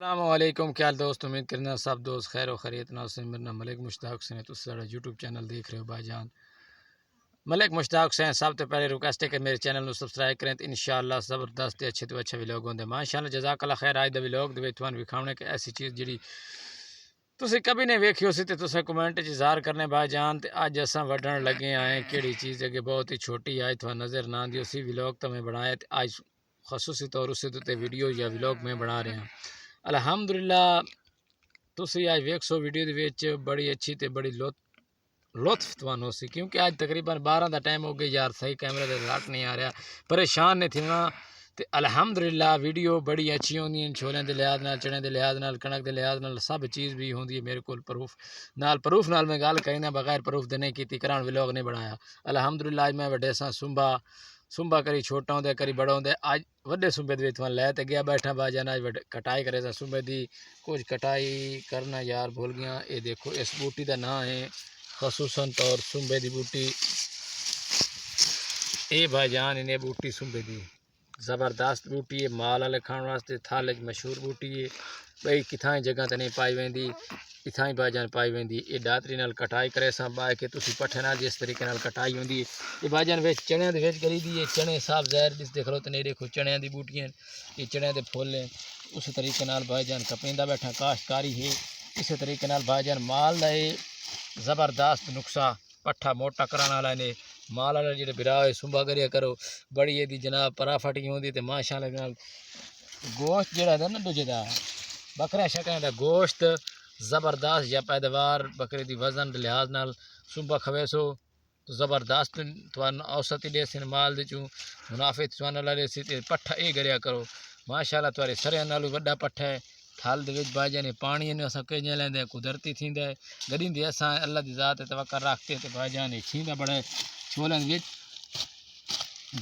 السلام علیکم، کیا حال دوست؟ امید کرنا سب دوست خیر و خیریت ناصر میرا ملک مشتاق حسین تو سارا یوٹیوب چینل دیکھ رہے ہو بھائی جان ملک مشتاق حسین سب تو پہلے ریکویسٹ ہے کہ میرے چینل کو سبسکرائب کریں تو انشاءاللہ زبردست اچھے تو اچھے ویلوگ ہوندے ماشاءاللہ جزاک اللہ خیر آج دا ویلوگ دے وچ تھانوں وکھاونے کہ ایسی چیز جڑی تسی کبھی نہیں ویکھی ہو سی تے تساں کمنٹ وچ اظہار کرنے بھائی جان تے اج اساں وڈھن لگے آئے کیڑی چیز ہے کہ بہت ہی چھوٹی آئی تھوڑا نظر نہ آندی اسی ویلوگ تو میں بنایا تے اج خصوصی طور اس تے ویڈیو یا ویلوگ میں بنا رہے ہیں الحمدللہ تسی آج ویکھ سو ویڈیو دے وچ بڑی اچھی تے بڑی لطف توانو سی کیونکہ آج تقریباً 12 دا ٹائم ہو گیا یار صحیح کیمرے دے لٹ نہیں آ رہا پریشان نہیں تھینا تے الحمدللہ ویڈیو بڑی اچھی ہوندی ہیں چھولے دے لحاظ نال چنے دے لحاظ نال کنک دے لحاظ نال سب چیز بھی ہوندی ہے میرے کول پروف نال میں گل کہنا بغیر پروف دے نہیں کیتی کران ویلوگ نہیں بنایا الحمدللہ اج میں وڈے ساں سنبا کری چھوٹا ہوندے کری بڑا ہوندے اج وڈے سنبے دے وچ لے تے گیا بیٹھا با جان اج کٹائی کرے سا سنبے دی کچھ کٹائی کرنا یار بھول گیا اے دیکھو اس بوٹی دا نام ہے خصوصاً طور سنبے دی بوٹی اے بھائی جان انہیں بوٹی سنبے دی زبردست بوٹی ہے مال والے کھان واسطے تھال مشہور بوٹی ہے بھائی کتھائیں جگہ تے نہیں پائی ویندی اتھائیں بھائی جان پائی ویندی اے داتری نال کٹائی کرے سا با کہ تسی پٹھے نال جس طریقے نال کٹائی ہوندی ہے اے بھائی جان وچ چنے دے وچ کری دی ہے چنے صاف ظاہر دس دیکھ لو تے نہیں دیکھو چنے دی بوٹیاں یہ چنے دے پھول ہیں اس طریقے نال بھائی جان کپیندا بیٹھا کاشتکاری ہے اس طریقے نال بھائی جان مال دا زبردست نقصہ پٹھا موٹا کرانا والا نے مال والے جڑے برا ہوئے سنبا کریا کرو بڑی یہ جناب پرافٹی ہوندی تے ماشاءاللہ نال گوشت جڑا ہے نا دوجے دا بکرا شکرا دا گوشت زبردست یا پیداوار بکرے دی وزن دے لحاظ نال سنبا کھویسو تو زبردست توان اوسط دے سن مال دے چوں منافع توان لے سی تے پٹھا اے کریا کرو ماشاءاللہ تواڈے سرے نالو وڈا پٹھا ہے تھال دے وچ بھائی جان پانی نے اساں کہیں لیندے قدرتی تھیندا ہے گڈین دی اساں اللہ دی ذات تے توکل رکھتے تے بھائی جان چھیندا بڑے چھولن وچ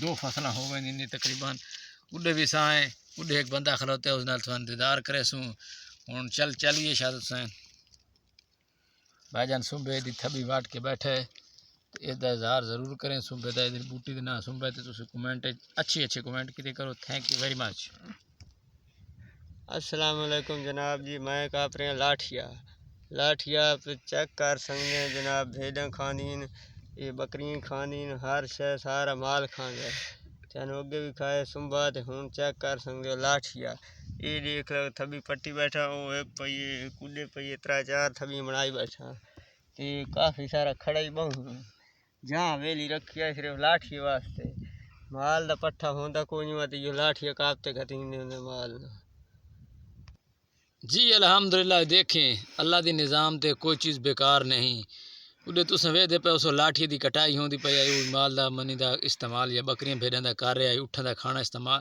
دو فصلاں ہو گئیں نے تقریباً اڈے بھی سائیں اڈے ایک بندہ کھلوتے اس نال تھان دیدار کرے سوں ہن چلیے شاد حسین بھائی جان سنبے دی تھبی واٹ کے بیٹھے اس دا اظہار ضرور کریں سنبے دا بوٹی دے نا سنبے تے تسی کمنٹ اچھے کمنٹ کیتے کرو تھینک یو ویری مچ السلام علیکم جناب جی میں کاپریاں لاٹھیا پہ چیک کر سکتے جناب بھیڑاں کھاندین یہ بکریاں کھاندین ہر شے سارا مال کھاندا چانو اگے بھی کھائے سنبا تے ہن چیک کر سکتے لاٹھیا یہ دیکھ لو تھبی پٹی بیٹھا وہ ایک پئیے کڈے پئیے 3-4 تھبی بنائی بیٹھا تے کافی سارا کھڑا ہی بہت جہاں ویلی رکھی ہے صرف لاٹھی واسطے مال دا پٹھا ہوندا کوئی نہیں ہوتی جو لاٹھیا کاپتے کھتیندے ہوندے مال جی الحمدللہ دیکھیں اللہ دی نظام تے کوئی چیز بیکار نہیں اڈے تساں ویکھدے پے اس لاٹھی دی کٹائی ہوندی پئی ہے مال دا منی دا استعمال یا بکریاں بھیڑاں دا کر رہا ہے اٹھن دا کھانا استعمال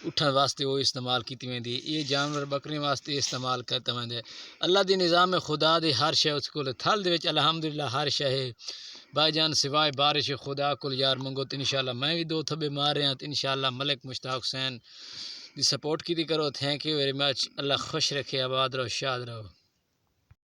اٹھن واسطے وہ استعمال کیتی ویندی یہ جانور بکریاں واسطے استعمال کرتا ویندے اللہ دی نظام خدا دی ہر شے اس کول تھل دے وچ الحمدللہ ہر شے ہے بھائی جان سوائے بارش خدا کول یار منگو تو انشاءاللہ میں بھی 2 تھبے مار رہا تو انشاءاللہ ملک مشتاق حسین دی سپورٹ کی کرو تھینک یو ویری مچ اللہ خوش رکھے آباد رہو شاد رہو